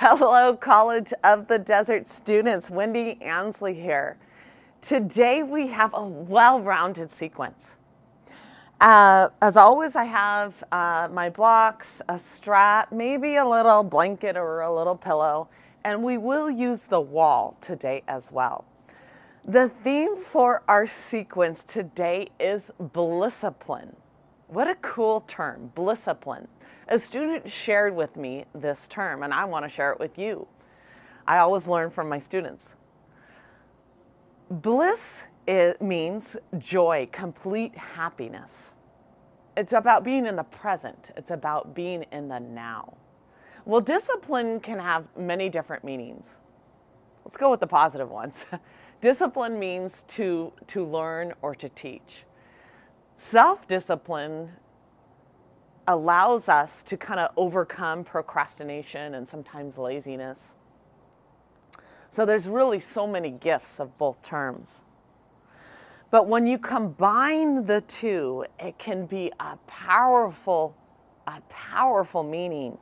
Hello, College of the Desert students. Wendy Ansley here. Today we have a well-rounded sequence. As always, I have my blocks, a strap, maybe a little blanket or a little pillow, and we will use the wall today as well. The theme for our sequence today is Blisscipline. What a cool term, Blisscipline. A student shared with me this term, and I want to share it with you. I always learn from my students. Bliss means joy, complete happiness. It's about being in the present. It's about being in the now. Well, discipline can have many different meanings. Let's go with the positive ones. Discipline means to learn or to teach. Self-discipline allows us to kind of overcome procrastination and sometimes laziness. So there's really so many gifts of both terms. But when you combine the two, it can be a powerful meaning.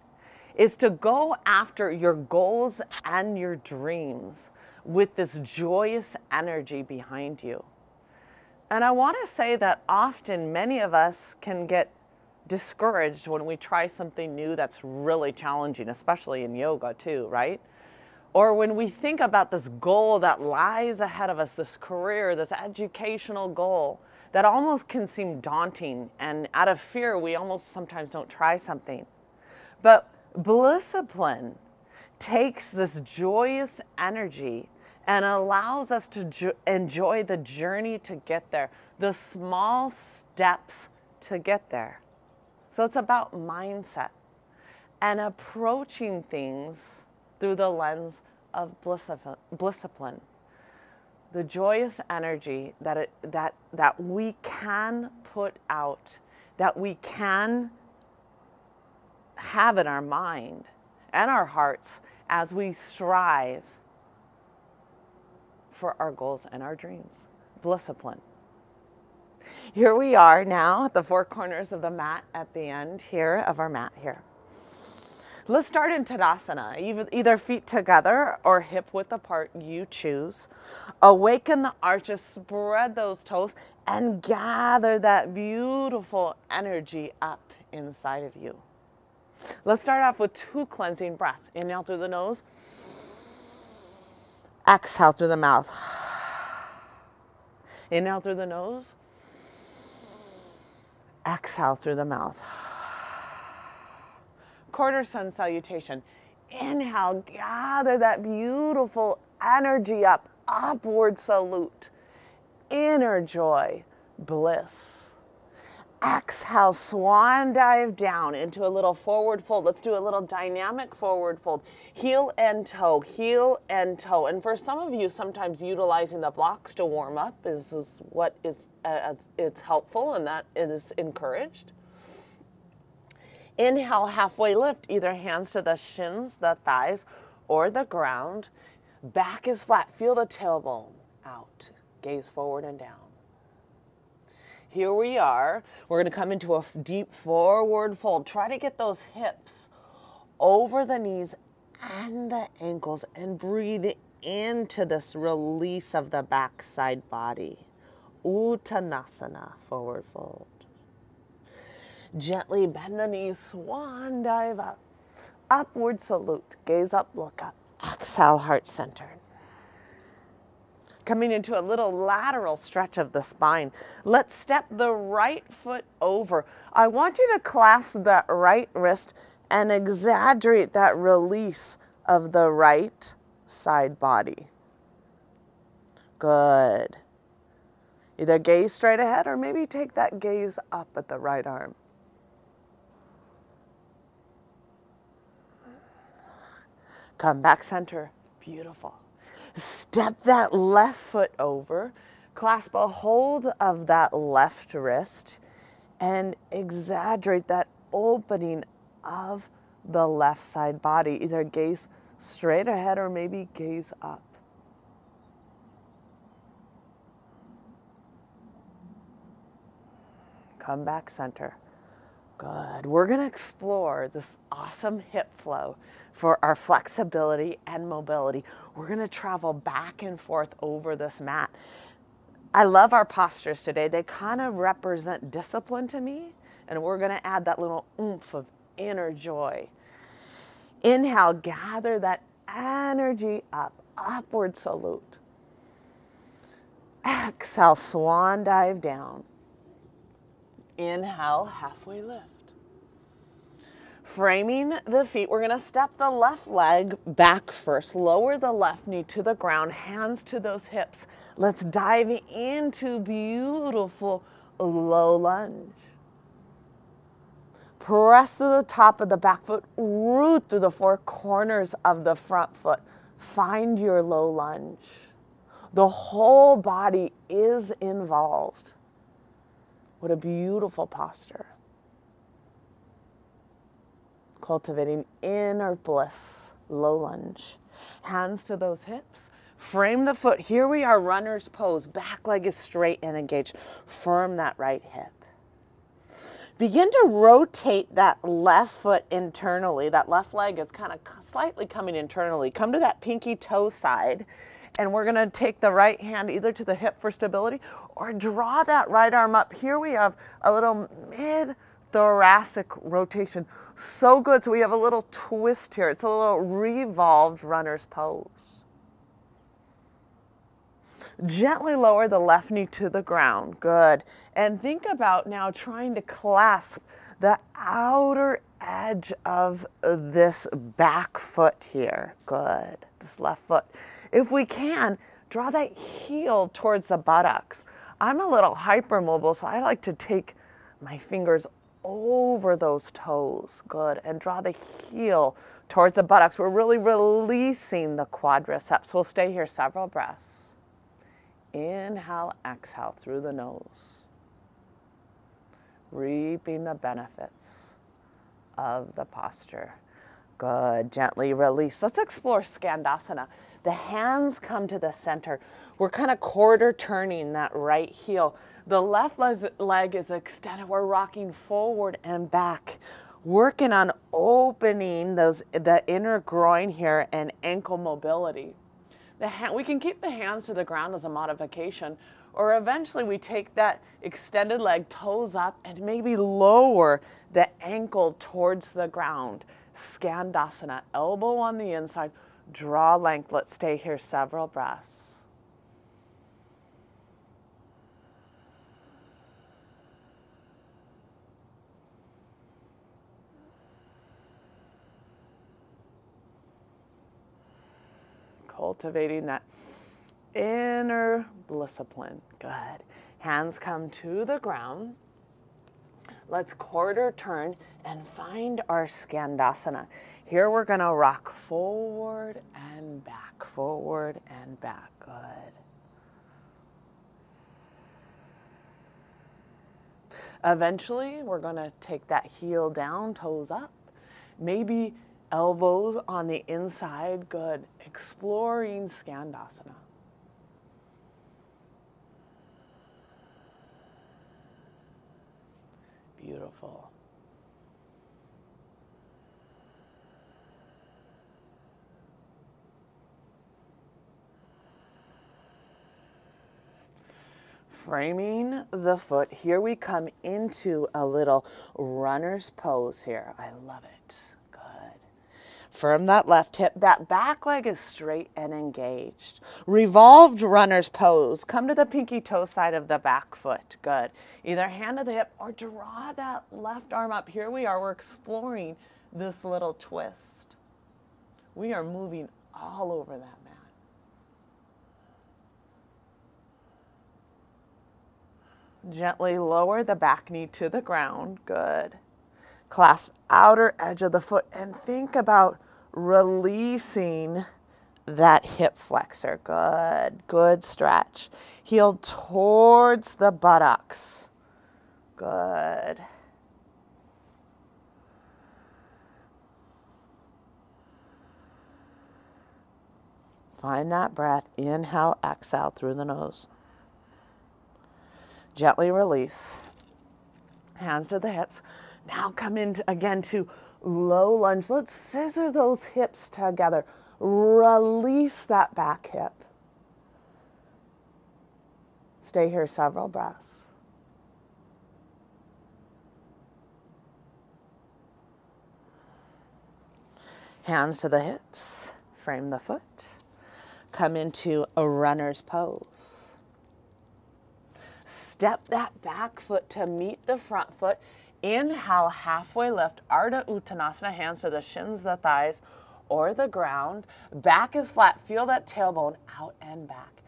Is to go after your goals and your dreams with this joyous energy behind you. And I want to say that often many of us can get discouraged when we try something new that's really challenging, especially in yoga too, right? Or when we think about this goal that lies ahead of us, this career, this educational goal that almost can seem daunting, and out of fear we almost sometimes don't try something. But Blisscipline takes this joyous energy and allows us to enjoy the journey to get there, the small steps to get there. So it's about mindset and approaching things through the lens of Blisscipline. The joyous energy that we can put out, that we can have in our mind and our hearts as we strive for our goals and our dreams. Blisscipline. Here we are now at the four corners of the mat at the end here of our mat here. Let's start in Tadasana, either feet together or hip width apart, you choose. Awaken the arches, spread those toes, and gather that beautiful energy up inside of you. Let's start off with 2 cleansing breaths. Inhale through the nose, exhale through the mouth. Inhale through the nose, exhale through the mouth. Quarter sun salutation. Inhale, gather that beautiful energy up, upward salute. Inner joy, bliss. Exhale, swan dive down into a little forward fold. Let's do a little dynamic forward fold. Heel and toe, heel and toe. And for some of you, sometimes utilizing the blocks to warm up is what is it's helpful, and that is encouraged. Inhale, halfway lift, either hands to the shins, the thighs, or the ground. Back is flat. Feel the tailbone out. Gaze forward and down. Here we are. We're going to come into a deep forward fold. Try to get those hips over the knees and the ankles and breathe into this release of the backside body. Uttanasana, forward fold. Gently bend the knees, swan dive up. Upward salute, gaze up, look up. Exhale, heart centered. Coming into a little lateral stretch of the spine. Let's step the right foot over. I want you to clasp that right wrist and exaggerate that release of the right side body. Good. Either gaze straight ahead or maybe take that gaze up at the right arm. Come back center. Beautiful. Step that left foot over, clasp a hold of that left wrist, and exaggerate that opening of the left side body. Either gaze straight ahead or maybe gaze up. Come back center. Good. We're going to explore this awesome hip flow for our flexibility and mobility. We're going to travel back and forth over this mat. I love our postures today. They kind of represent discipline to me, and we're going to add that little oomph of inner joy. Inhale, gather that energy up, upward salute. Exhale, swan dive down. Inhale, halfway lift. Framing the feet, we're going to step the left leg back first. Lower the left knee to the ground, hands to those hips. Let's dive into beautiful low lunge. Press to the top of the back foot, root through the four corners of the front foot. Find your low lunge. The whole body is involved. What a beautiful posture. Cultivating inner bliss, low lunge. Hands to those hips. Frame the foot. Here we are, runner's pose. Back leg is straight and engaged. Firm that right hip. Begin to rotate that left foot internally. That left leg is kind of slightly coming internally. Come to that pinky toe side. And we're going to take the right hand either to the hip for stability or draw that right arm up. Here we have a little mid-thoracic rotation. So good. So we have a little twist here. It's a little revolved runner's pose. Gently lower the left knee to the ground. Good. And think about now trying to clasp the outer edge of this back foot here. Good. This left foot. If we can, draw that heel towards the buttocks. I'm a little hypermobile, so I like to take my fingers over those toes. Good. And draw the heel towards the buttocks. We're really releasing the quadriceps. We'll stay here several breaths. Inhale, exhale through the nose. Reaping the benefits of the posture. Good. Gently release. Let's explore Skandasana. The hands come to the center. We're kind of quarter turning that right heel. The left leg is extended. We're rocking forward and back. Working on opening the inner groin here and ankle mobility. We can keep the hands to the ground as a modification, or eventually we take that extended leg, toes up, and maybe lower the ankle towards the ground. Skandasana, elbow on the inside, draw length. Let's stay here several breaths. Cultivating that inner Blisscipline. Good. Hands come to the ground. Let's quarter turn and find our Skandasana. Here we're going to rock forward and back, forward and back. Good. Eventually, we're going to take that heel down, toes up. Maybe elbows on the inside. Good. Exploring Skandasana. Beautiful. Framing the foot. Here we come into a little runner's pose here. I love it. Good. Firm that left hip. That back leg is straight and engaged. Revolved runner's pose. Come to the pinky toe side of the back foot. Good. Either hand to the hip or draw that left arm up. Here we are. We're exploring this little twist. We are moving all over that mat. Gently lower the back knee to the ground. Good. Clasp outer edge of the foot and think about releasing that hip flexor. Good. Good stretch. Heel towards the buttocks. Good. Find that breath. Inhale, exhale through the nose. Gently release. Hands to the hips. Now come into again to low lunge. Let's scissor those hips together. Release that back hip. Stay here several breaths. Hands to the hips, frame the foot. Come into a runner's pose. Step that back foot to meet the front foot. Inhale, halfway lift, Ardha Uttanasana, hands to the shins, the thighs, or the ground. Back is flat, feel that tailbone out and back.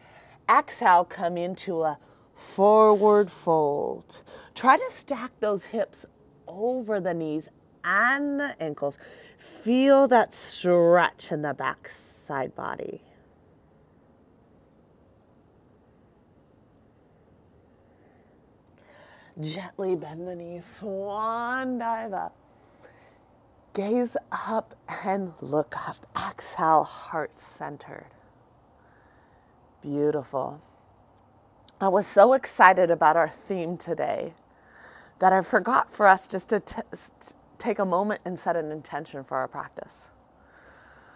Exhale, come into a forward fold. Try to stack those hips over the knees and the ankles. Feel that stretch in the back side body. Gently bend the knees, swan dive up. Gaze up and look up. Exhale, heart centered. Beautiful. I was so excited about our theme today that I forgot for us just to take a moment and set an intention for our practice.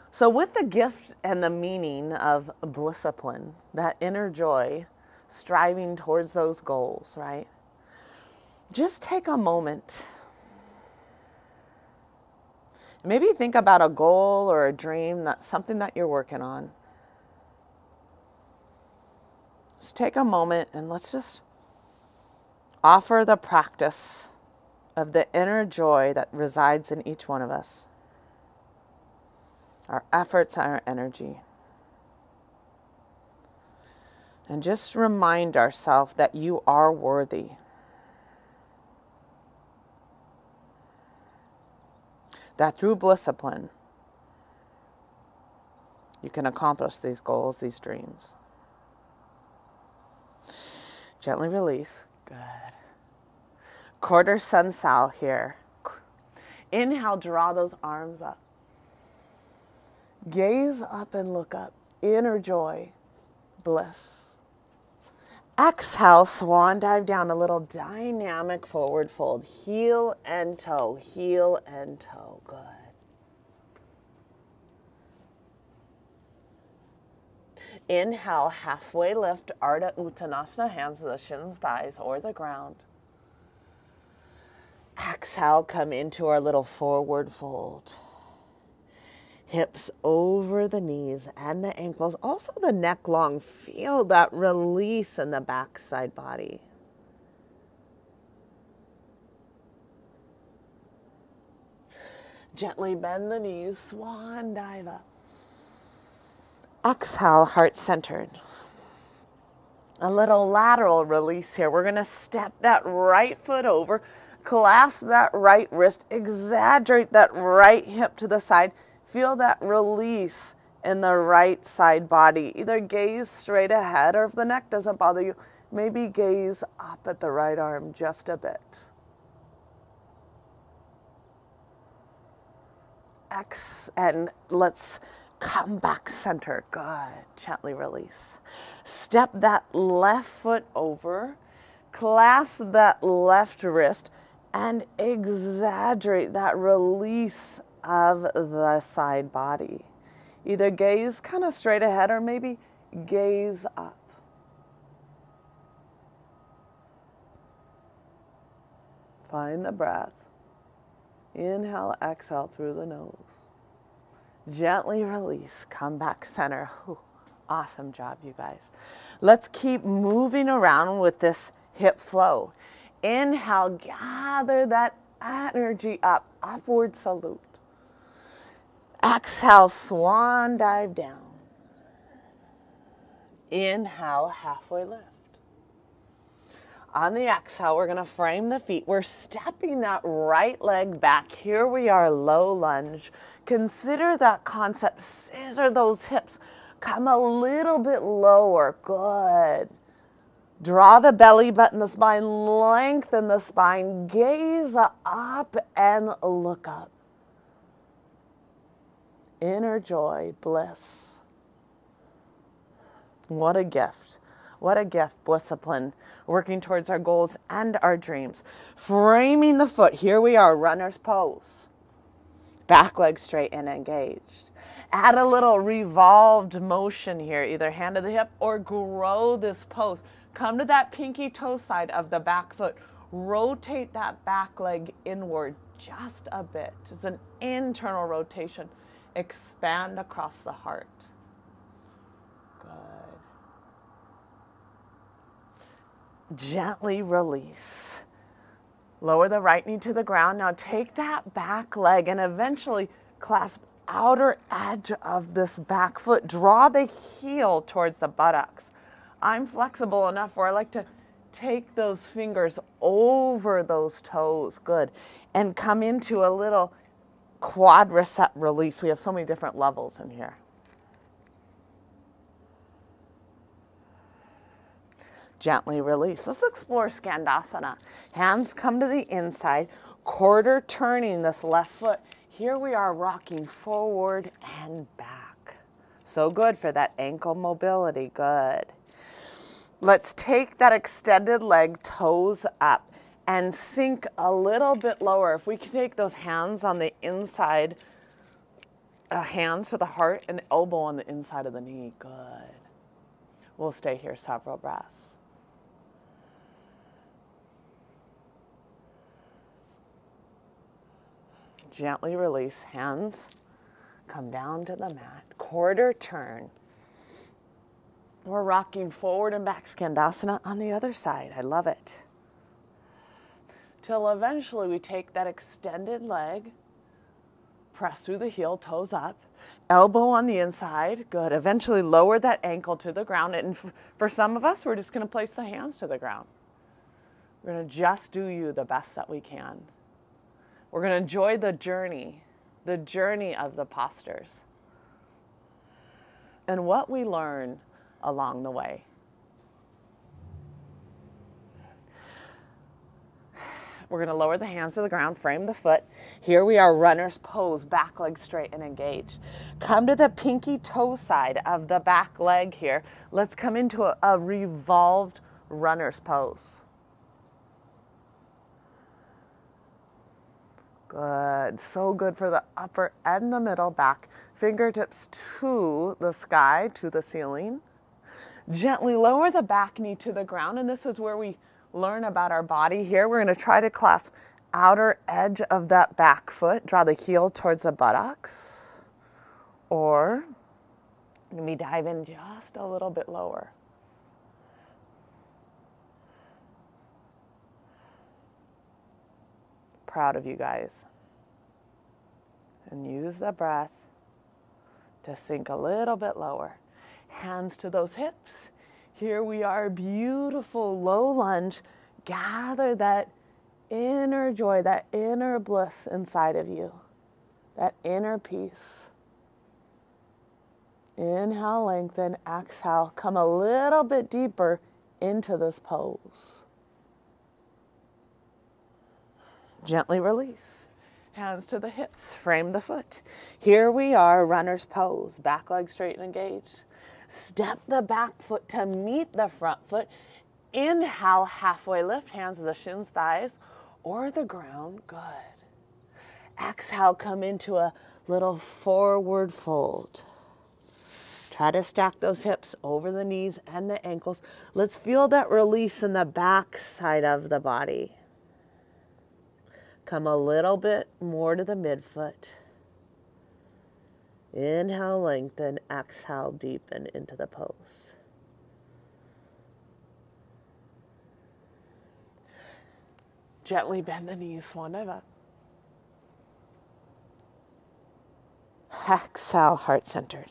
So with the gift and the meaning of Blisscipline, that inner joy, striving towards those goals, right? Just take a moment. Maybe think about a goal or a dream, that's something that you're working on. Just take a moment and let's just offer the practice of the inner joy that resides in each one of us. Our efforts and our energy. And just remind ourselves that you are worthy. That through Blisscipline, you can accomplish these goals, these dreams. Gently release. Good. Quarter sun sal here. Inhale, draw those arms up. Gaze up and look up. Inner joy, bliss. Exhale, swan dive down, a little dynamic forward fold. Heel and toe, heel and toe. Good. Inhale, halfway lift, Ardha Uttanasana, hands to the shins, thighs, or the ground. Exhale, come into our little forward fold. Hips over the knees and the ankles, also the neck long. Feel that release in the back side body. Gently bend the knees, swan dive up. Exhale, heart centered. A little lateral release here. We're going to step that right foot over, clasp that right wrist, exaggerate that right hip to the side. Feel that release in the right side body. Either gaze straight ahead, or if the neck doesn't bother you, maybe gaze up at the right arm just a bit. And let's come back center. Good. Gently release. Step that left foot over, clasp that left wrist, and exaggerate that release of the side body. Either gaze kind of straight ahead or maybe gaze up. Find the breath. Inhale, exhale through the nose. Gently release, come back center. Ooh, awesome job, you guys. Let's keep moving around with this hip flow. Inhale, gather that energy up, upward salute. Exhale, swan dive down. Inhale, halfway lift. On the exhale, we're going to frame the feet. We're stepping that right leg back. Here we are, low lunge. Consider that concept. Scissor those hips. Come a little bit lower. Good. Draw the belly button, the spine, lengthen the spine. Gaze up and look up. Inner joy, bliss. What a gift. What a gift, Blisscipline, working towards our goals and our dreams. Framing the foot, here we are, runner's pose. Back leg straight and engaged. Add a little revolved motion here, either hand to the hip or grow this pose. Come to that pinky toe side of the back foot. Rotate that back leg inward just a bit. It's an internal rotation. Expand across the heart. Good. Gently release. Lower the right knee to the ground. Now take that back leg and eventually clasp outer edge of this back foot. Draw the heel towards the buttocks. I'm flexible enough where I like to take those fingers over those toes. Good. And come into a little quadricep release. We have so many different levels in here. Gently release. Let's explore Skandasana. Hands come to the inside, quarter turning this left foot. Here we are rocking forward and back. So good for that ankle mobility. Good. Let's take that extended leg, toes up, and sink a little bit lower. If we can take those hands on the inside, hands to the heart, and elbow on the inside of the knee. Good. We'll stay here several breaths. Gently release, hands come down to the mat, quarter turn. We're rocking forward and back, Skandasana on the other side. I love it. Till eventually we take that extended leg, press through the heel, toes up, elbow on the inside. Good. Eventually lower that ankle to the ground. And for some of us, we're just going to place the hands to the ground. We're going to just do you the best that we can. We're going to enjoy the journey of the postures and what we learn along the way. We're going to lower the hands to the ground, frame the foot. Here we are, runner's pose, back leg straight and engaged. Come to the pinky toe side of the back leg here. Let's come into a revolved runner's pose. Good. So good for the upper and the middle back. Fingertips to the sky, to the ceiling. Gently lower the back knee to the ground, and this is where we learn about our body here. We're going to try to clasp outer edge of that back foot. Draw the heel towards the buttocks. Or maybe dive in just a little bit lower. Proud of you guys. And use the breath to sink a little bit lower. Hands to those hips. Here we are, beautiful low lunge. Gather that inner joy, that inner bliss inside of you, that inner peace. Inhale, lengthen, exhale. Come a little bit deeper into this pose. Gently release. Hands to the hips, frame the foot. Here we are, runner's pose, back leg straight and engaged. Step the back foot to meet the front foot. Inhale, halfway lift, hands to the shins, thighs, or the ground. Good. Exhale, come into a little forward fold. Try to stack those hips over the knees and the ankles. Let's feel that release in the back side of the body. Come a little bit more to the midfoot. Inhale, lengthen, exhale, deepen into the pose. Gently bend the knees, Swan Dive up. Exhale, heart-centered.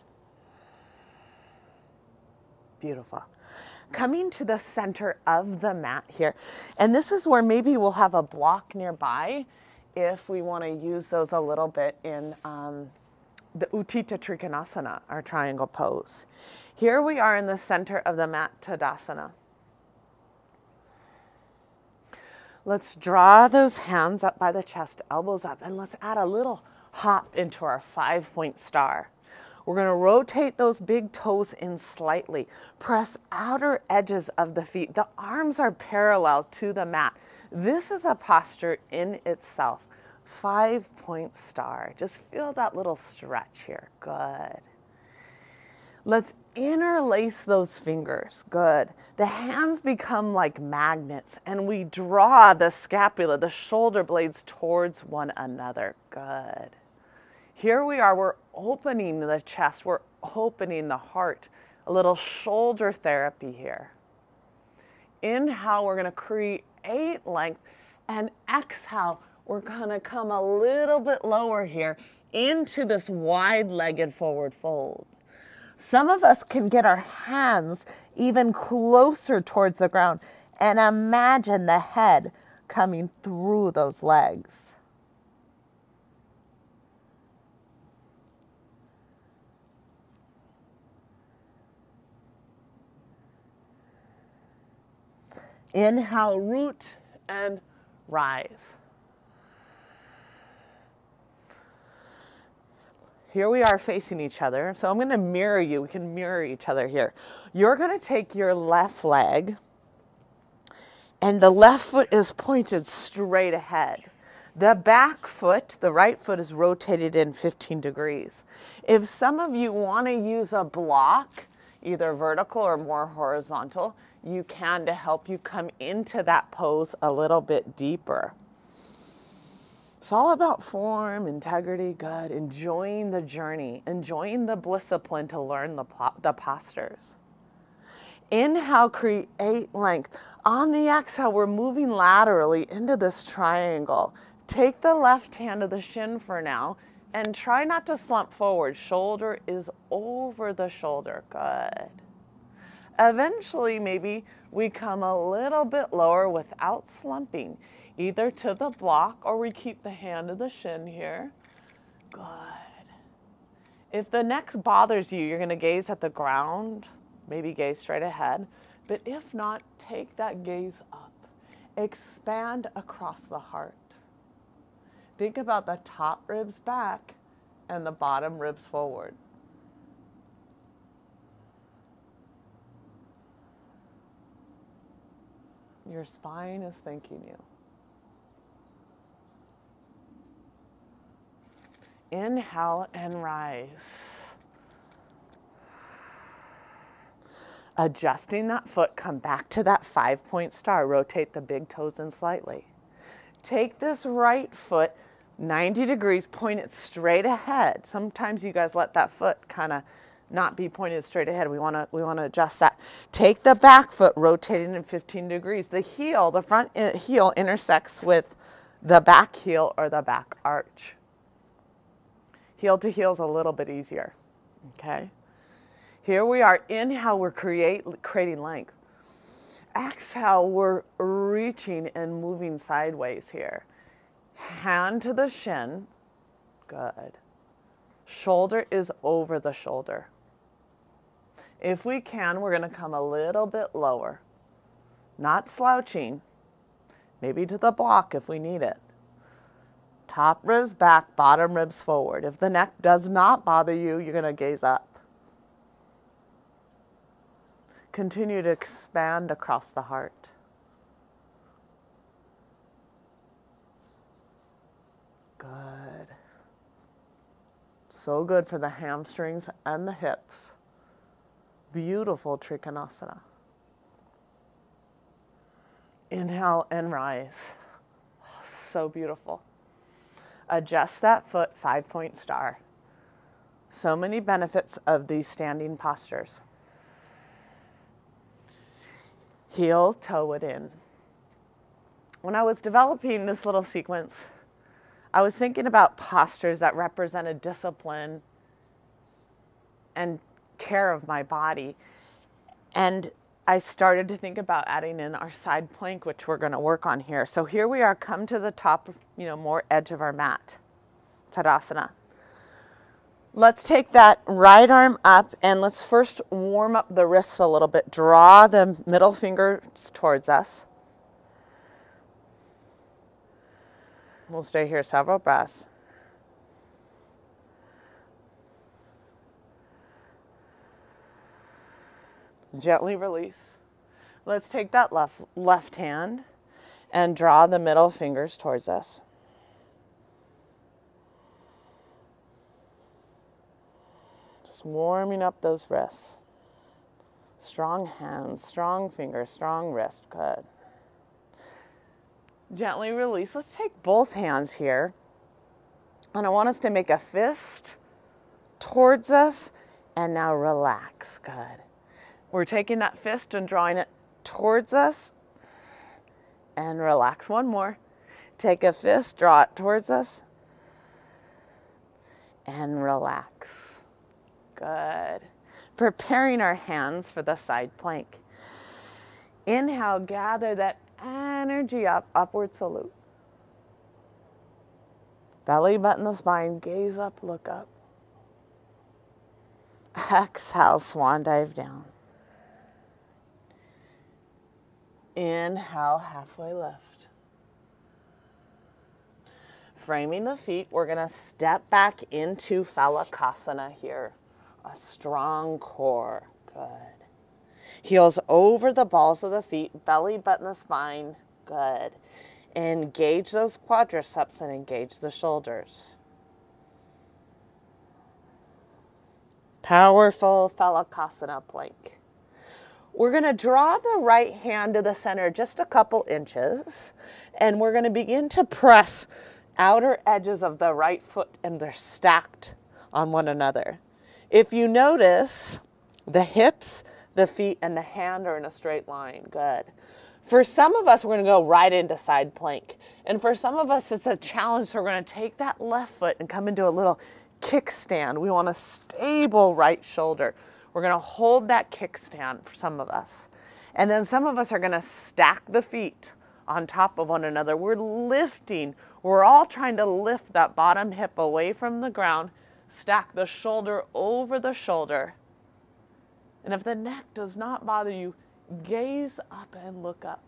Beautiful. Coming to the center of the mat here. And this is where maybe we'll have a block nearby if we want to use those a little bit in the Utthita Trikonasana, our triangle pose. Here we are in the center of the mat, Tadasana. Let's draw those hands up by the chest, elbows up, and let's add a little hop into our 5-point star. We're going to rotate those big toes in slightly. Press outer edges of the feet. The arms are parallel to the mat. This is a posture in itself. 5-point star. Just feel that little stretch here. Good. Let's interlace those fingers. Good. The hands become like magnets and we draw the scapula, the shoulder blades towards one another. Good. Here we are, we're opening the chest, we're opening the heart. A little shoulder therapy here. Inhale, we're gonna create length, and exhale, we're gonna come a little bit lower here into this wide-legged forward fold. Some of us can get our hands even closer towards the ground and imagine the head coming through those legs. Inhale, root and rise. Here we are facing each other. So I'm going to mirror you. We can mirror each other here. You're going to take your left leg and the left foot is pointed straight ahead. The back foot, the right foot, is rotated in 15 degrees. If some of you want to use a block, either vertical or more horizontal, you can to help you come into that pose a little bit deeper. It's all about form, integrity, good, enjoying the journey, enjoying the Blisscipline to learn the postures. Inhale, create length. On the exhale, we're moving laterally into this triangle. Take the left hand to the shin for now and try not to slump forward. Shoulder is over the shoulder, good. Eventually, maybe we come a little bit lower without slumping, either to the block or we keep the hand to the shin here. Good. If the neck bothers you, you're going to gaze at the ground, maybe gaze straight ahead. But if not, take that gaze up. Expand across the heart. Think about the top ribs back and the bottom ribs forward. Your spine is thanking you. Inhale and rise. Adjusting that foot, come back to that 5-point star. Rotate the big toes in slightly. Take this right foot 90 degrees, point it straight ahead. Sometimes you guys let that foot kind of not be pointed straight ahead. We want to adjust that. Take the back foot, rotating in 15 degrees. The heel, the front heel intersects with the back heel or the back arch. Heel to heel is a little bit easier, okay? Here we are. Inhale, we're creating length. Exhale, we're reaching and moving sideways here. Hand to the shin, good. Shoulder is over the shoulder. If we can, we're going to come a little bit lower. Not slouching, maybe to the block if we need it. Top ribs back, bottom ribs forward. If the neck does not bother you, you're going to gaze up. Continue to expand across the heart. Good. So good for the hamstrings and the hips. Beautiful Trikonasana. Inhale and rise. Oh, so beautiful. Adjust that foot, 5-point star. So many benefits of these standing postures. Heel, toe it in. When I was developing this little sequence, I was thinking about postures that represented discipline and care of my body. And I started to think about adding in our side plank, which we're going to work on here. So here we are, come to the top, more edge of our mat, Tadasana. Let's take that right arm up and let's first warm up the wrists a little bit. Draw the middle fingers towards us. We'll stay here several breaths. Gently release. Let's take that left hand and draw the middle fingers towards us. Just warming up those wrists. Strong hands, strong fingers, strong wrist. Good. Gently release. Let's take both hands here. And I want us to make a fist towards us. And now relax. Good. We're taking that fist and drawing it towards us. And relax. One more. Take a fist, draw it towards us. And relax. Good. Preparing our hands for the side plank. Inhale, gather that energy up, upward salute. Belly button the spine, gaze up, look up. Exhale, swan dive down. Inhale, halfway lift. Framing the feet, we're going to step back into Phalakasana here. A strong core. Good. Heels over the balls of the feet, belly button the spine. Good. Engage those quadriceps and engage the shoulders. Powerful Phalakasana plank. We're going to draw the right hand to the center just a couple inches, and we're going to begin to press outer edges of the right foot, and they're stacked on one another. If you notice, the hips, the feet, and the hand are in a straight line. Good. For some of us, we're going to go right into side plank. And for some of us, it's a challenge, so we're going to take that left foot and come into a little kickstand. We want a stable right shoulder. We're going to hold that kickstand for some of us. And then some of us are going to stack the feet on top of one another. We're lifting. We're all trying to lift that bottom hip away from the ground. Stack the shoulder over the shoulder. And if the neck does not bother you, gaze up and look up.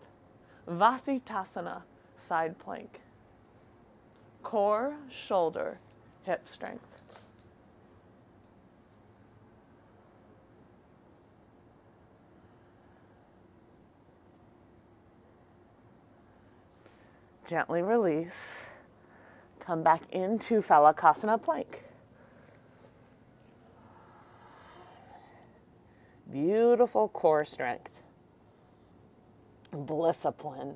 Vasisthasana, side plank. Core, shoulder, hip strength. Gently release. Come back into Phalakasana plank. Beautiful core strength. Blisscipline.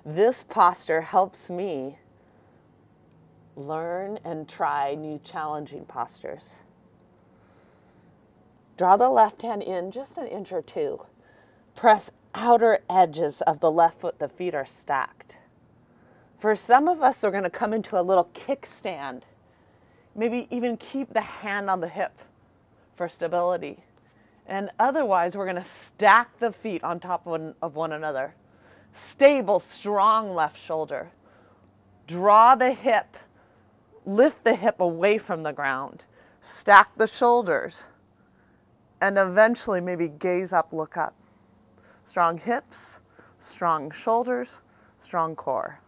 This posture helps me learn and try new challenging postures. Draw the left hand in just an inch or two. Press outer edges of the left foot. The feet are stacked. For some of us, we're going to come into a little kickstand. Maybe even keep the hand on the hip for stability. And otherwise, we're going to stack the feet on top of one another. Stable, strong left shoulder. Draw the hip. Lift the hip away from the ground. Stack the shoulders. And eventually, maybe gaze up, look up. Strong hips, strong shoulders, strong core.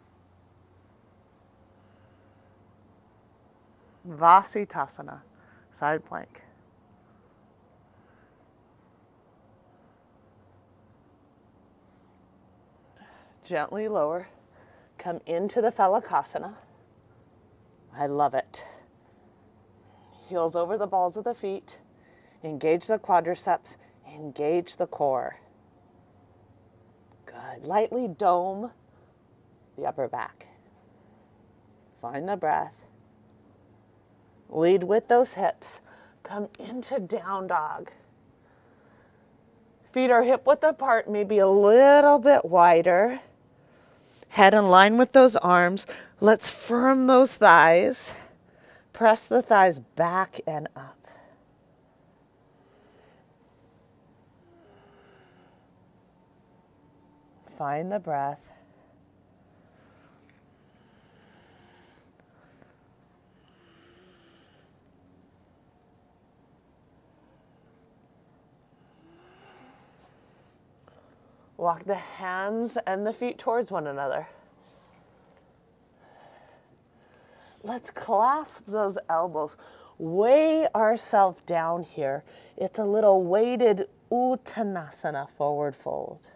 Vasisthasana, side plank. Gently lower. Come into the Phalakasana. I love it. Heels over the balls of the feet. Engage the quadriceps. Engage the core. Good. Lightly dome the upper back. Find the breath. Lead with those hips. Come into down dog. Feet are hip width apart, maybe a little bit wider. Head in line with those arms. Let's firm those thighs. Press the thighs back and up. Find the breath. Walk the hands and the feet towards one another. Let's clasp those elbows. weigh ourselves down here. It's a little weighted Uttanasana, forward fold.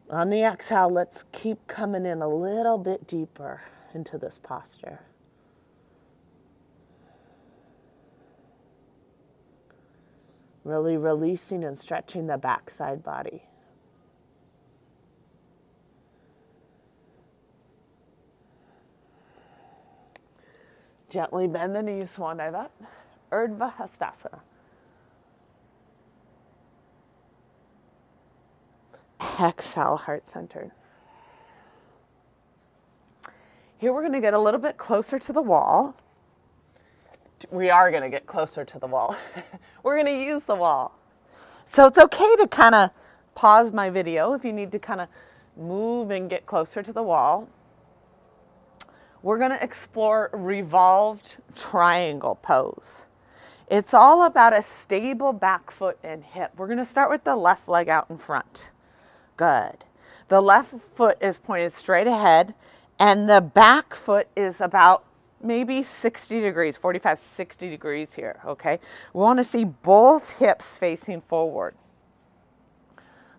On the exhale, let's keep coming in a little bit deeper into this posture. Really releasing and stretching the backside body. Gently bend the knees, Swan Dive up. Urdhva Hastasana. Exhale, heart-centered. Here we're going to get a little bit closer to the wall. We are going to get closer to the wall. We're going to use the wall. So it's okay to kind of pause my video if you need to kind of move and get closer to the wall. We're going to explore revolved triangle pose. It's all about a stable back foot and hip. We're going to start with the left leg out in front. Good. The left foot is pointed straight ahead, and the back foot is about maybe 60 degrees, 45, 60 degrees here, okay? We want to see both hips facing forward.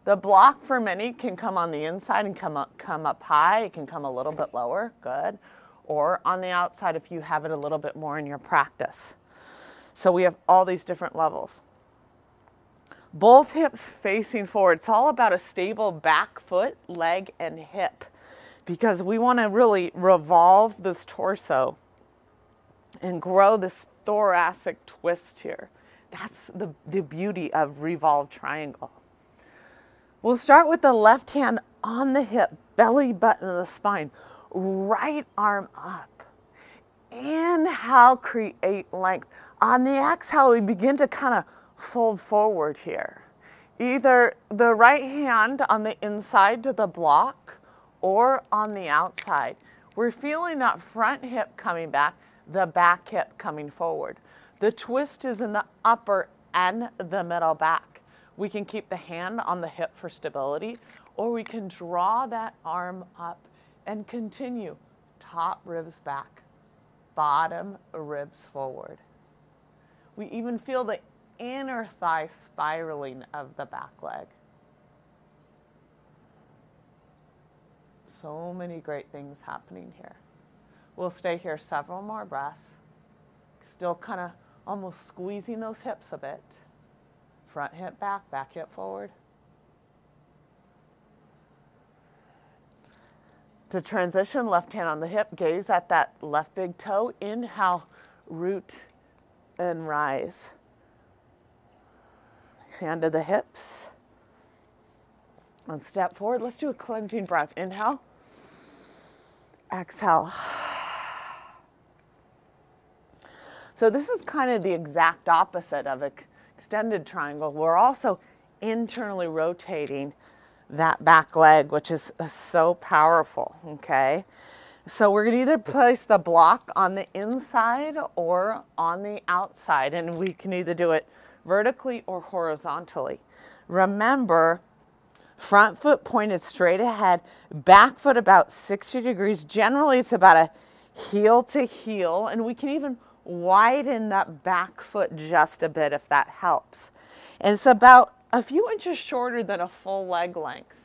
The block for many can come on the inside and come up high. It can come a little bit lower, good. Or on the outside if you have it a little bit more in your practice. So we have all these different levels. Both hips facing forward. It's all about a stable back foot, leg, and hip, because we want to really revolve this torso and grow this thoracic twist here. That's the beauty of revolved triangle. We'll start with the left hand on the hip, belly button of the spine, right arm up. Inhale, create length. On the exhale, we begin to kind of fold forward here. Either the right hand on the inside to the block or on the outside. We're feeling that front hip coming back, the back hip coming forward. The twist is in the upper and the middle back. We can keep the hand on the hip for stability, or we can draw that arm up and continue. Top ribs back, bottom ribs forward. We even feel the inner thigh spiraling of the back leg. So many great things happening here. We'll stay here several more breaths. Still kind of almost squeezing those hips a bit. Front hip back, back hip forward. To transition, left hand on the hip, gaze at that left big toe. Inhale, root and rise. Hand to the hips. And step forward. Let's do a cleansing breath. Inhale. Exhale. So this is kind of the exact opposite of an extended triangle. We're also internally rotating that back leg, which is so powerful, okay? So we're gonna either place the block on the inside or on the outside, and we can either do it vertically or horizontally. Remember, front foot pointed straight ahead, back foot about 60 degrees. Generally, it's about a heel to heel, and we can even widen that back foot just a bit if that helps. And it's about a few inches shorter than a full leg length.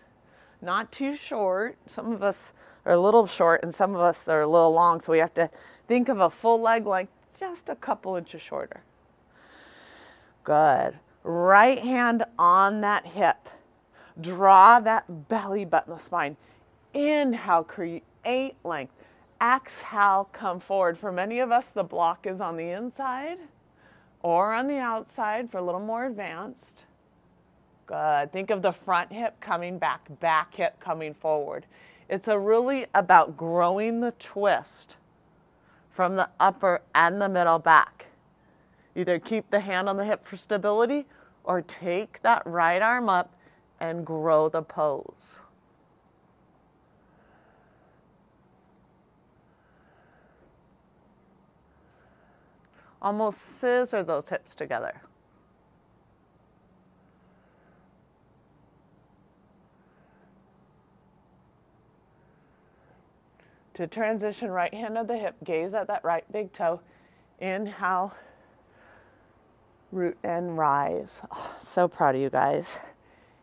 Not too short. Some of us are a little short and some of us are a little long, so we have to think of a full leg length just a couple inches shorter. Good. Right hand on that hip. Draw that belly button of the spine. Inhale, create length. Exhale, come forward. For many of us, the block is on the inside or on the outside for a little more advanced. Good. Think of the front hip coming back, back hip coming forward. It's really about growing the twist from the upper and the middle back. Either keep the hand on the hip for stability or take that right arm up and grow the pose. Almost scissor those hips together. To transition, right hand of the hip, gaze at that right big toe. Inhale, root and rise. Oh, so proud of you guys.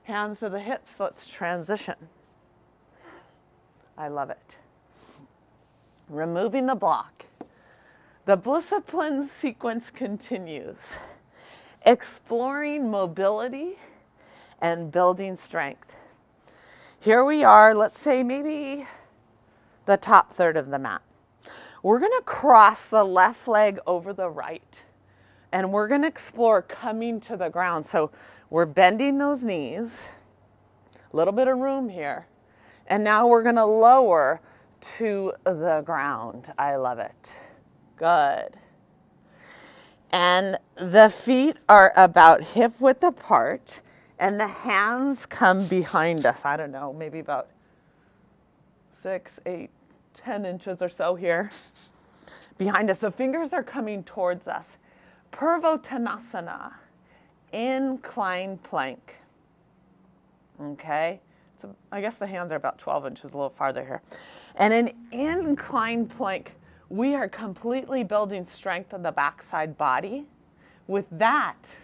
Hands to the hips, let's transition. I love it. Removing the block. The Blisscipline sequence continues. Exploring mobility and building strength. Here we are, let's say maybe the top third of the mat. We're gonna cross the left leg over the right, and we're gonna explore coming to the ground. So we're bending those knees, a little bit of room here, and now we're gonna lower to the ground. I love it. Good. And the feet are about hip width apart, and the hands come behind us. I don't know, maybe about 6, 8, 10 inches or so here behind us. The fingers are coming towards us. Purvottanasana, inclined plank. Okay, so I guess the hands are about 12 inches, a little farther here. And in inclined plank, we are completely building strength in the backside body. With that,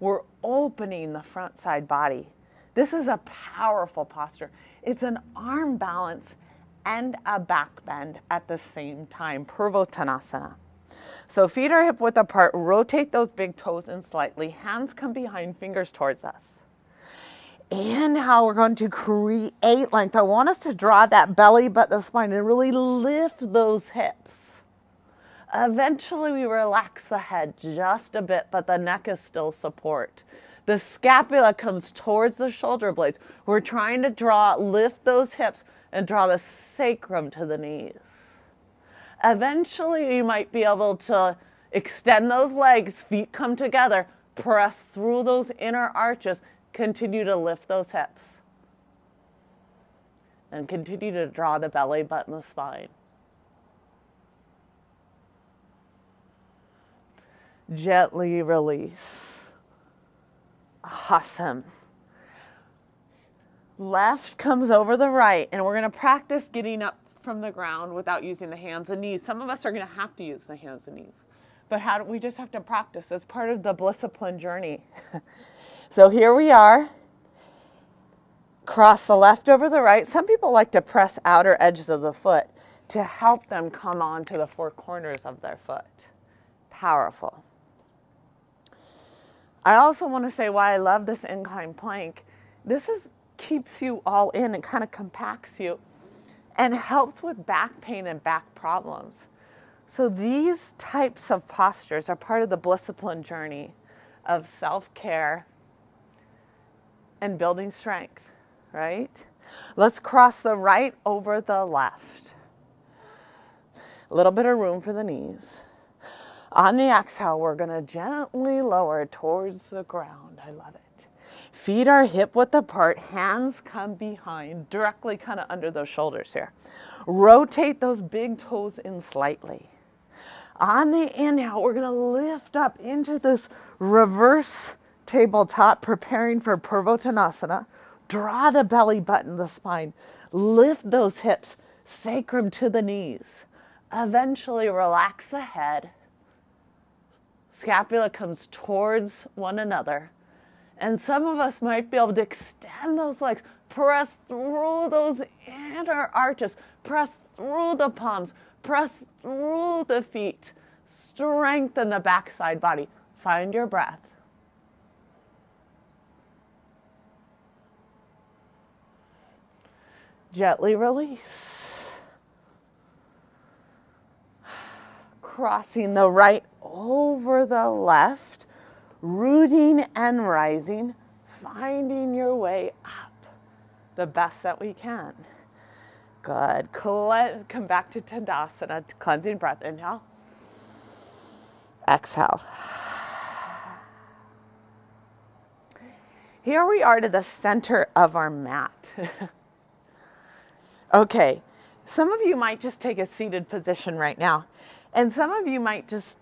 we're opening the front side body. This is a powerful posture. It's an arm balance and a back bend at the same time, Purvottanasana. So feet are hip width apart, rotate those big toes in slightly, hands come behind, fingers towards us. Inhale, we're going to create length. I want us to draw that belly button, the spine, and really lift those hips. Eventually we relax the head just a bit, but the neck is still support. The scapula comes towards the shoulder blades. We're trying to lift those hips and draw the sacrum to the knees. Eventually you might be able to extend those legs, feet come together, press through those inner arches, continue to lift those hips. And continue to draw the belly button, the spine. Gently release. Awesome. Left comes over the right, and we're going to practice getting up from the ground without using the hands and knees. Some of us are going to have to use the hands and knees, but we just have to practice as part of the Blisscipline journey. So here we are. Cross the left over the right. Some people like to press outer edges of the foot to help them come on to the four corners of their foot. Powerful. I also want to say why I love this incline plank. This keeps you all in and kind of compacts you and helps with back pain and back problems. So these types of postures are part of the Blisscipline journey of self-care and building strength, right? Let's cross the right over the left. A little bit of room for the knees. On the exhale, we're going to gently lower towards the ground. I love it. Feet are hip width apart, hands come behind, directly kind of under those shoulders here. Rotate those big toes in slightly. On the inhale, we're going to lift up into this reverse tabletop, preparing for Purvottanasana. Draw the belly button, the spine. Lift those hips, sacrum to the knees. Eventually relax the head. Scapula comes towards one another. And some of us might be able to extend those legs, press through those inner arches, press through the palms, press through the feet, strengthen the backside body. Find your breath. Gently release. Crossing the right over the left, rooting and rising, finding your way up the best that we can. Good. Come back to Tadasana, cleansing breath. Inhale. Exhale. Here we are to the center of our mat. Okay, some of you might just take a seated position right now, and some of you might just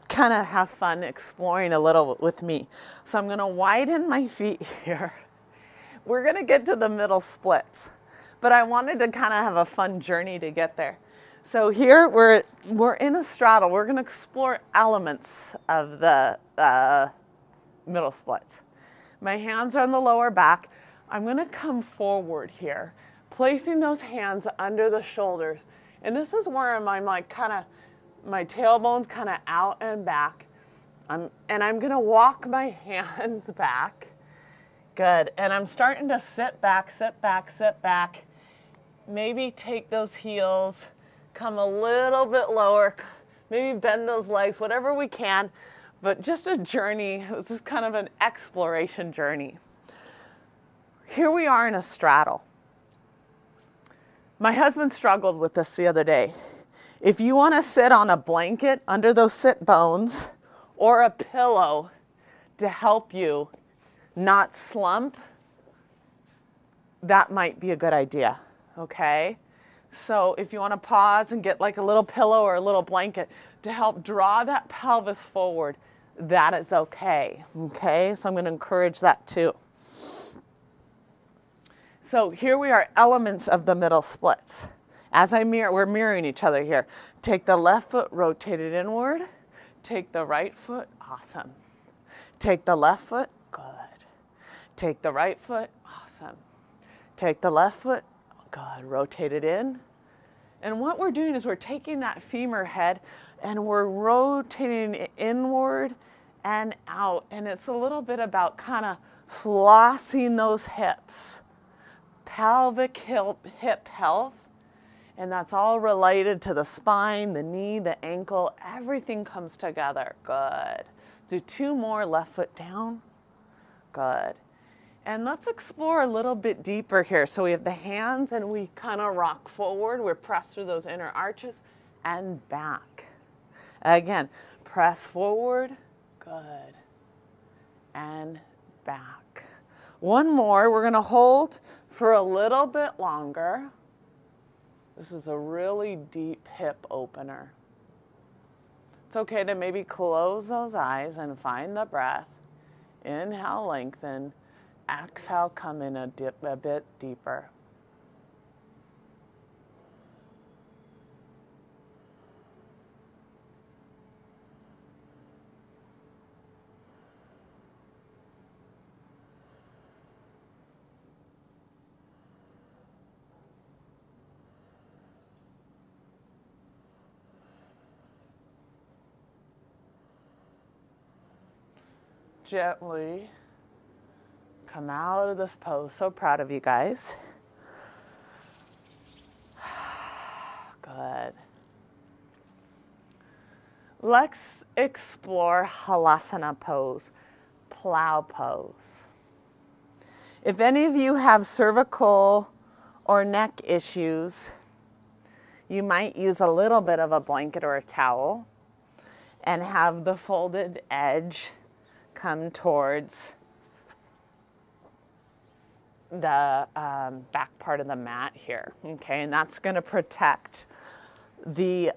kind of have fun exploring a little with me. So I'm going to widen my feet here. We're going to get to the middle splits, but I wanted to kind of have a fun journey to get there. So here we're in a straddle. We're going to explore elements of the middle splits. My hands are on the lower back. I'm going to come forward here, placing those hands under the shoulders. And this is where I'm like kind of, my tailbone's kind of out and back. And I'm going to walk my hands back. Good. And I'm starting to sit back, sit back, sit back. Maybe take those heels, come a little bit lower, maybe bend those legs, whatever we can. But just a journey. It was just kind of an exploration journey. Here we are in a straddle. My husband struggled with this the other day. If you want to sit on a blanket under those sit bones or a pillow to help you not slump, that might be a good idea, okay? So if you want to pause and get like a little pillow or a little blanket to help draw that pelvis forward, that is okay, okay? So I'm going to encourage that too. So here we are, elements of the middle splits. As we're mirroring each other here. Take the left foot, rotate it inward. Take the right foot, awesome. Take the left foot, good. Take the right foot, awesome. Take the left foot, good, rotate it in. And what we're doing is we're taking that femur head and we're rotating it inward and out. And it's a little bit about kind of flossing those hips. Pelvic hip health. And that's all related to the spine, the knee, the ankle. Everything comes together. Good. Do 2 more, left foot down. Good. And let's explore a little bit deeper here. So we have the hands and we kind of rock forward. We're pressed through those inner arches and back. Again, press forward. Good. And back. One more. We're going to hold for a little bit longer. This is a really deep hip opener. It's okay to maybe close those eyes and find the breath. Inhale, lengthen. Exhale, come in a bit deeper. Gently come out of this pose. So proud of you guys. Good. Let's explore halasana pose, plow pose. If any of you have cervical or neck issues, you might use a little bit of a blanket or a towel and have the folded edge come towards the back part of the mat here, okay? And that's going to protect the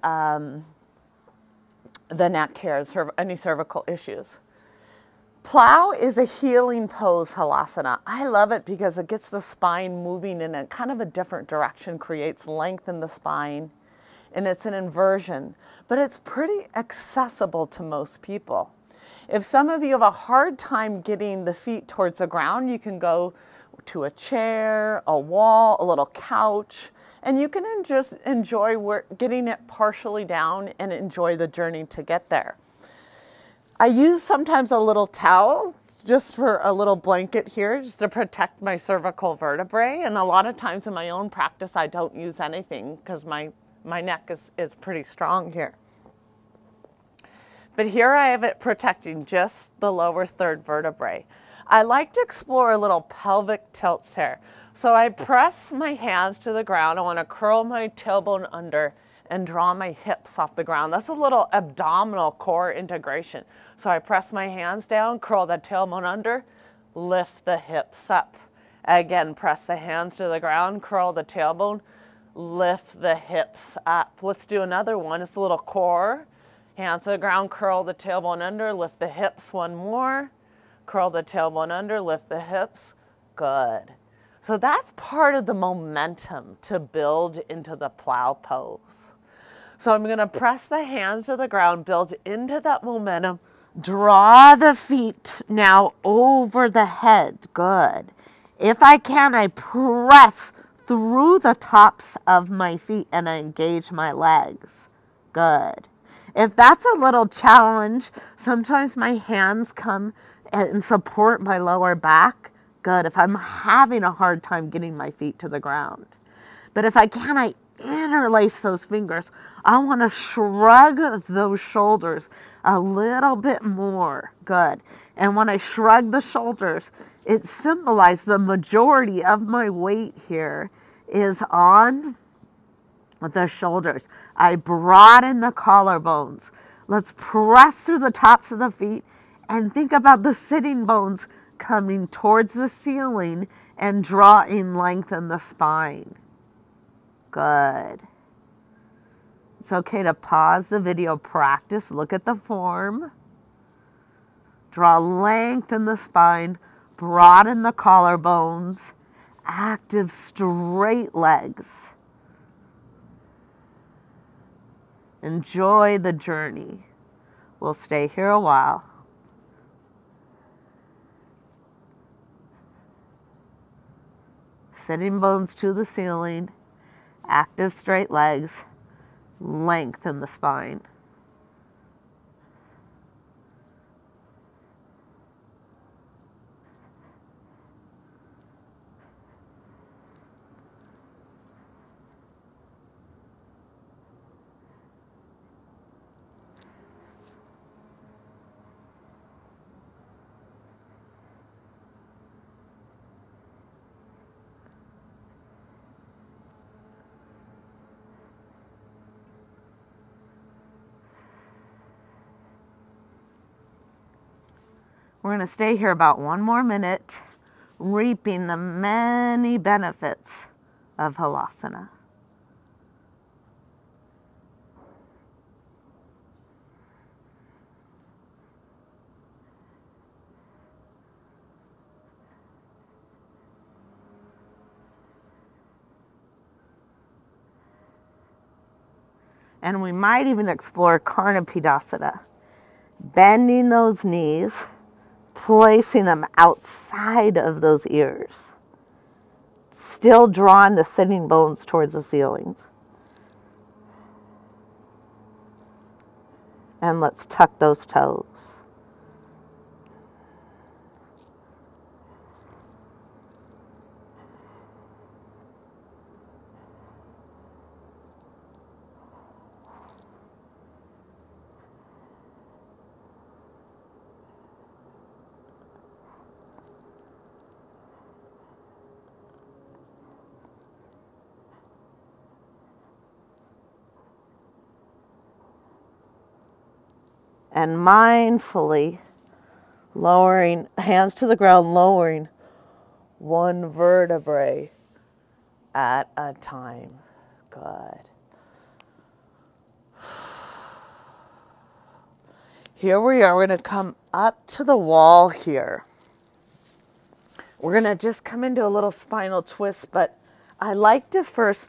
neck here, any cervical issues. Plow is a healing pose, halasana. I love it because it gets the spine moving in a kind of a different direction, creates length in the spine, and it's an inversion, but it's pretty accessible to most people. If some of you have a hard time getting the feet towards the ground, you can go to a chair, a wall, a little couch, and you can just enjoy getting it partially down and enjoy the journey to get there. I use sometimes a little towel just for a little blanket here just to protect my cervical vertebrae, and a lot of times in my own practice I don't use anything because my neck is pretty strong here. But here I have it protecting just the lower third vertebrae. I like to explore a little pelvic tilts here. So I press my hands to the ground. I want to curl my tailbone under and draw my hips off the ground. That's a little abdominal core integration. So I press my hands down, curl the tailbone under, lift the hips up. Again, press the hands to the ground, curl the tailbone, lift the hips up. Let's do another one. It's a little core. Hands to the ground, curl the tailbone under, lift the hips. One more. Curl the tailbone under, lift the hips. Good. So that's part of the momentum to build into the plow pose. So I'm going to press the hands to the ground, build into that momentum, draw the feet now over the head. Good. If I can, I press through the tops of my feet and I engage my legs. Good. If that's a little challenge, sometimes my hands come and support my lower back. Good. If I'm having a hard time getting my feet to the ground. But if I can, I interlace those fingers. I want to shrug those shoulders a little bit more. Good. And when I shrug the shoulders, it symbolizes the majority of my weight here is on the shoulders. I broaden the collarbones. Let's press through the tops of the feet and think about the sitting bones coming towards the ceiling and drawing length in the spine. Good. It's okay to pause the video, practice, look at the form, draw length in the spine, broaden the collarbones, active straight legs. Enjoy the journey. We'll stay here a while. Sitting bones to the ceiling, active straight legs, length in the spine. We're going to stay here about 1 more minute, reaping the many benefits of Halasana. And we might even explore Karnapidasana, bending those knees, placing them outside of those ears, still drawing the sitting bones towards the ceiling. And let's tuck those toes. And mindfully lowering, hands to the ground, lowering 1 vertebrae at a time. Good. Here we are. We're going to come up to the wall here. We're going to just come into a little spinal twist, but I like to first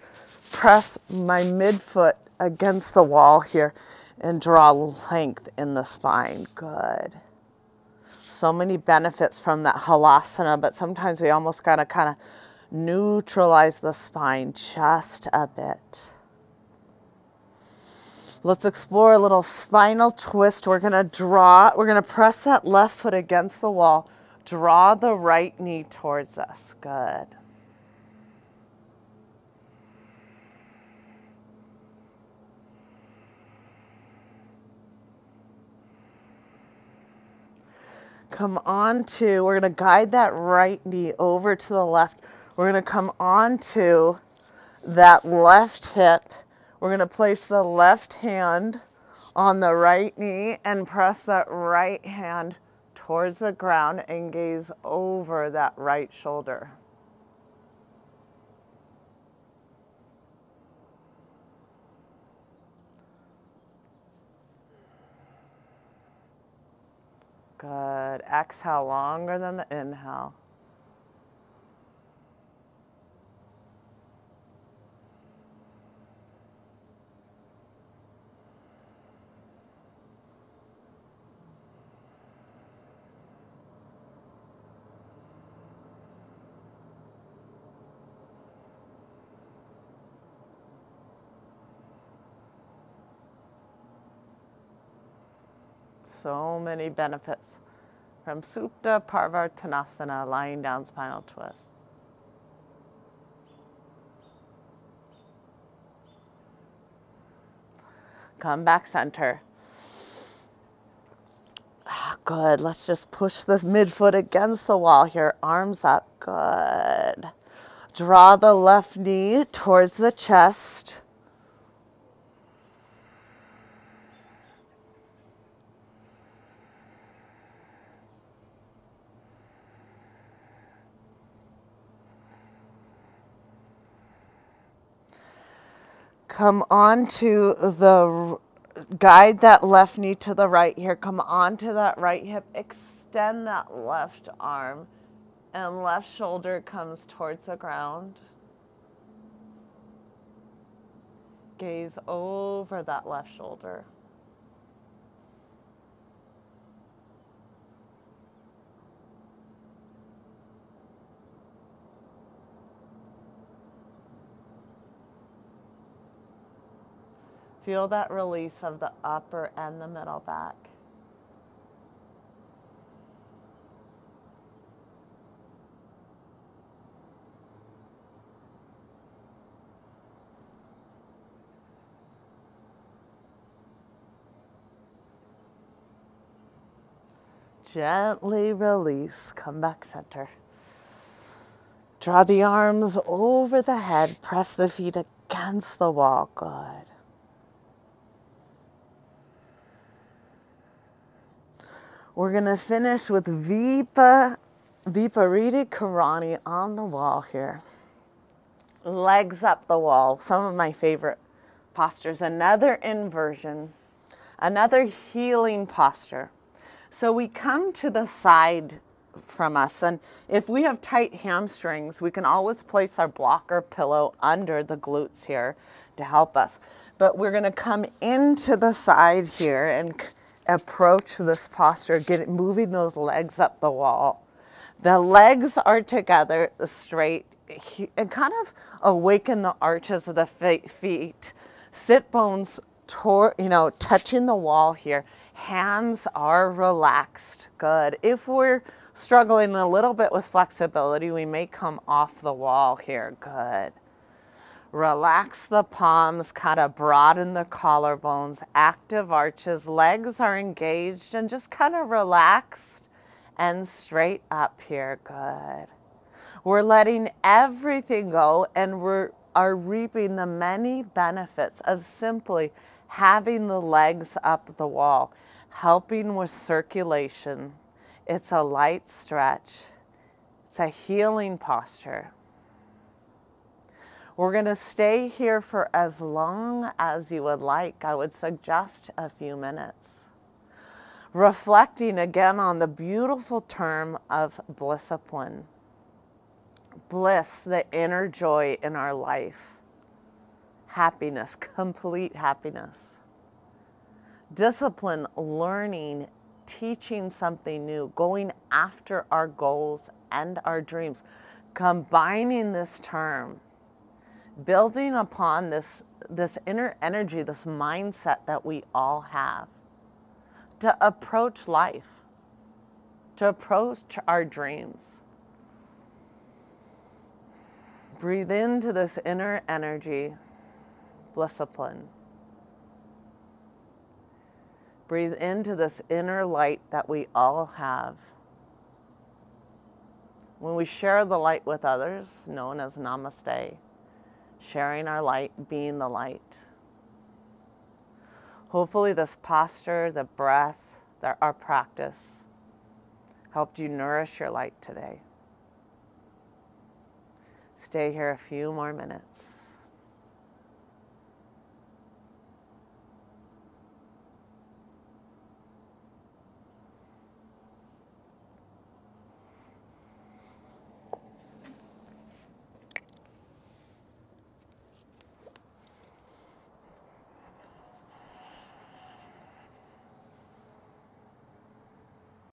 press my midfoot against the wall here and draw length in the spine. Good. So many benefits from that Halasana, but sometimes we almost got to kind of neutralize the spine just a bit. Let's explore a little spinal twist. We're going to press that left foot against the wall. Draw the right knee towards us. Good. Come on to, we're going to guide that right knee over to the left. We're going to come on to that left hip. We're going to place the left hand on the right knee and press that right hand towards the ground and gaze over that right shoulder. Good. Exhale longer than the inhale. So many benefits from Supta Parvartanasana, lying down spinal twist. Come back center. Good. Let's just push the midfoot against the wall here. Arms up. Good. Draw the left knee towards the chest. Come onto the, guide that left knee to the right here. Come onto that right hip. Extend that left arm. And left shoulder comes towards the ground. Gaze over that left shoulder. Feel that release of the upper and the middle back. Gently release. Come back center. Draw the arms over the head. Press the feet against the wall. Good. We're going to finish with Viparita Karani on the wall here. Legs up the wall. Some of my favorite postures. Another inversion. Another healing posture. So we come to the side from us, and if we have tight hamstrings, we can always place our blocker pillow under the glutes here to help us. But we're going to come into the side here and approach this posture, moving those legs up the wall. The legs are together straight and kind of awaken the arches of the feet. Sit bones touching the wall here. Hands are relaxed. Good. If we're struggling a little bit with flexibility, we may come off the wall here. Good. Relax the palms, kind of broaden the collarbones, active arches, legs are engaged and just kind of relaxed and straight up here. Good. We're letting everything go, and we are reaping the many benefits of simply having the legs up the wall, helping with circulation. It's a light stretch. It's a healing posture. We're going to stay here for as long as you would like. I would suggest a few minutes. Reflecting again on the beautiful term of Blisscipline. Bliss, the inner joy in our life. Happiness, complete happiness. Discipline, learning, teaching something new, going after our goals and our dreams. Combining this term, building upon this inner energy, this mindset that we all have to approach life, to approach our dreams. Breathe into this inner energy, Blisscipline. Breathe into this inner light that we all have. When we share the light with others, known as Namaste, sharing our light, being the light. Hopefully this posture, the breath, our practice helped you nourish your light today. Stay here a few more minutes.